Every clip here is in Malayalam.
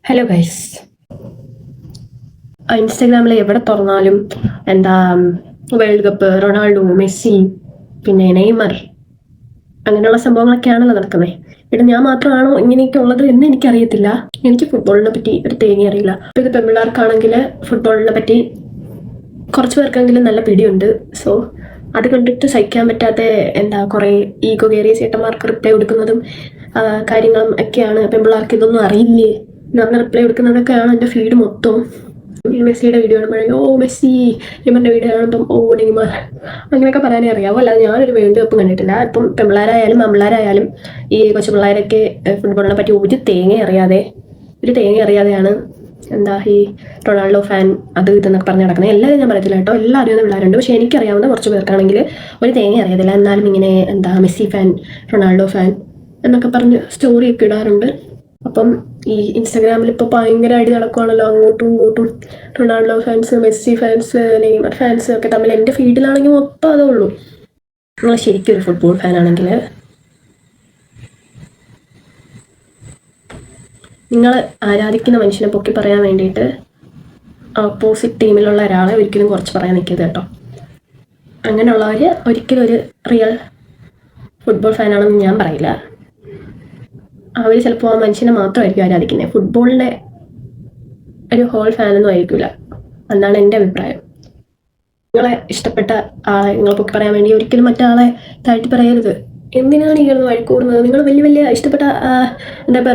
Hello guys. ഇൻസ്റ്റാഗ്രാമിൽ എവിടെ തുറന്നാലും എന്താ വേൾഡ് കപ്പ്, റൊണാൾഡോ, മെസ്സി, പിന്നെ നെയ്മർ, അങ്ങനെയുള്ള സംഭവങ്ങളൊക്കെയാണല്ലോ നടക്കുന്നത്. ഇവിടെ ഞാൻ മാത്രമാണോ ഇങ്ങനെയൊക്കെ ഉള്ളത് എന്ന് എനിക്കറിയത്തില്ല. എനിക്ക് ഫുട്ബോളിനെ പറ്റി ഒരു തേങ്ങ അറിയില്ല. ഇത് പെൺപിള്ളേർക്കാണെങ്കിൽ ഫുട്ബോളിനെ പറ്റി കുറച്ച് പേർക്കെങ്കിലും നല്ല പിടിയുണ്ട്. സോ അത് കണ്ടിട്ട് സഹിക്കാൻ പറ്റാത്ത കുറേ ഈഗോ കയറിയ ചേട്ടന്മാർക്ക് റിപ്ലൈ കൊടുക്കുന്നതും കാര്യങ്ങളും ഒക്കെയാണ്. പെൺപിള്ളേർക്ക് ഇതൊന്നും അറിയില്ലേ എന്ന് റിപ്ലൈ കൊടുക്കുന്നതൊക്കെയാണ് എൻ്റെ ഫീഡ് മൊത്തം. മെസ്സിയുടെ വീഡിയോ കാണുമ്പോഴേ മെസ്സി, നെയ്മറിന്റെ വീഡിയോ കാണുമ്പം നെയ്മർ, അങ്ങനെയൊക്കെ പറയാനേ അറിയാവോ. അല്ലാതെ ഞാനൊരു വേൾഡ് കപ്പ് കണ്ടിട്ടില്ല. ഇപ്പം പെൺപിള്ളേരായാലും ആമ്പിള്ളേരായാലും ഈ കൊച്ചു പിള്ളേരൊക്കെ ഫുട്ബോളിനെ പറ്റി ഒരു തേങ്ങ അറിയാതെയാണ് ഈ റൊണാൾഡോ ഫാൻ അത് ഇതെന്നൊക്കെ പറഞ്ഞ് നടക്കുന്നത്. എല്ലാവരും ഞാൻ പറയത്തില്ല കേട്ടോ, എല്ലാം അറിയാവുന്ന പിള്ളേരുണ്ട്. പക്ഷെ എനിക്കറിയാവുന്ന കുറച്ച് പേർക്കാണെങ്കിൽ ഒരു തേങ്ങ അറിയാതില്ല. എന്നാലും ഇങ്ങനെ മെസ്സി ഫാൻ, റൊണാൾഡോ ഫാൻ എന്നൊക്കെ പറഞ്ഞ് സ്റ്റോറിയൊക്കെ ഇടാറുണ്ട്. അപ്പം ഈ ഇൻസ്റ്റാഗ്രാമിൽ ഇപ്പോൾ ഭയങ്കര അടി നടക്കുവാണല്ലോ, അങ്ങോട്ടും ഇങ്ങോട്ടും. Ronaldo fans, Messi fans, Neymar fans ഒക്കെ തമ്മിൽ. എൻ്റെ ഫീൽഡിലാണെങ്കിൽ മൊത്തം അതേ ഉള്ളൂ. നിങ്ങൾ ശരിക്കും ഒരു ഫുട്ബോൾ ഫാനാണെങ്കിൽ നിങ്ങൾ ആരാധിക്കുന്ന മനുഷ്യനെ പൊക്കി പറയാൻ വേണ്ടിയിട്ട് ഓപ്പോസിറ്റ് ടീമിലുള്ള ഒരാളെ ഒരിക്കലും കുറച്ച് പറയാൻ നിൽക്കരുത് കേട്ടോ. അങ്ങനെയുള്ളവർ ഒരിക്കലും ഒരു റിയൽ ഫുട്ബോൾ ഫാനാണെന്ന് ഞാൻ പറയില്ല. അവർ ചിലപ്പോൾ ആ മനുഷ്യനെ മാത്രമായിരിക്കും ആരാധിക്കുന്നത്, ഫുട്ബോളിൻ്റെ ഒരു ഹോൾ ഫാനൊന്നും ആയിരിക്കില്ല. എന്നാണ് എൻ്റെ അഭിപ്രായം. നിങ്ങളെ ഇഷ്ടപ്പെട്ട ആളെ നിങ്ങൾ പൊക്കി പറയാൻ വേണ്ടി ഒരിക്കലും മറ്റാളെ താഴ്ത്തി പറയരുത്. എന്തിനാണ് ഈ ഒന്ന് വഴിക്കൂടുന്നത്? നിങ്ങൾ വലിയ ഇഷ്ടപ്പെട്ട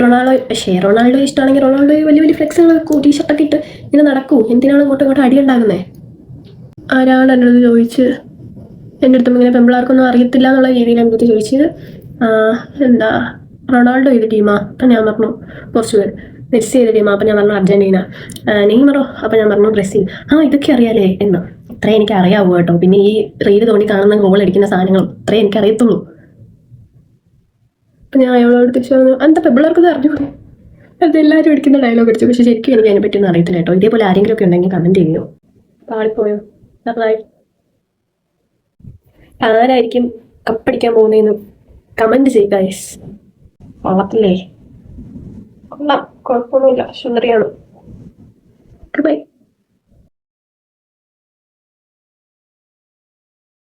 റൊണാൾഡോ ഇഷ്ടമാണെങ്കിൽ റൊണാൾഡോ വലിയ ഫ്ലെക്സുകൾ വെക്കൂ, ടീഷർട്ടൊക്കെ ഇട്ട് ഇങ്ങനെ നടക്കൂ. എന്തിനാണ് ഇങ്ങോട്ടും അടി ഉണ്ടാകുന്നത്? ആരാണ് എന്നോട് ചോദിച്ച് എൻ്റെ അടുത്തും ഇങ്ങനെ പെമ്പിളാർക്കൊന്നും അറിയത്തില്ല എന്നുള്ള രീതിയിൽ എൻ്റെ അടുത്ത് ചോദിച്ച് റൊണാൾഡോ ഏത് ടീമാ? അപ്പം ഞാൻ പറഞ്ഞു പോർച്ചുഗൽ. മെസ്സി ഏത് ടീമാ? അപ്പം ഞാൻ പറഞ്ഞു അർജന്റീന. നെയ്മറോ? അപ്പം ഞാൻ പറഞ്ഞു ബ്രസീൽ. ഇതൊക്കെ അറിയാലേ എന്ന്. ഇത്രേ എനിക്ക് അറിയാവൂ കേട്ടോ. പിന്നെ ഈ റീല് തോണ്ടി കാണുന്ന ഗോൾ അടിക്കുന്ന സാധനങ്ങളും ഇത്രേ എനിക്ക് അറിയത്തുള്ളൂ. അപ്പം ഞാൻ അയാളോട് തിരിച്ചു പറഞ്ഞു, എന്താ പെമ്പിളാർക്കൊന്നും അറിഞ്ഞു? അതെല്ലാവരും അടിക്കുന്ന ഡയലോഗ് അടിച്ചു. പക്ഷെ ശരിക്കും എനിക്ക് അതിനെ പറ്റിയൊന്നും അറിയത്തില്ല കേട്ടോ. ഇതേപോലെ ആരെങ്കിലും ഒക്കെ ഉണ്ടെങ്കിൽ കമന്റ് ചെയ്യോ. പാളിപ്പോയോ? ആരായിരിക്കും കപ്പടിക്കാൻ പോകുന്നതെന്ന് കമന്റ് ചെയ്യുക. കൊള്ളത്തില്ലേ? കൊള്ളാം, കുഴപ്പമൊന്നുമില്ല, സുന്ദരിയാണ്.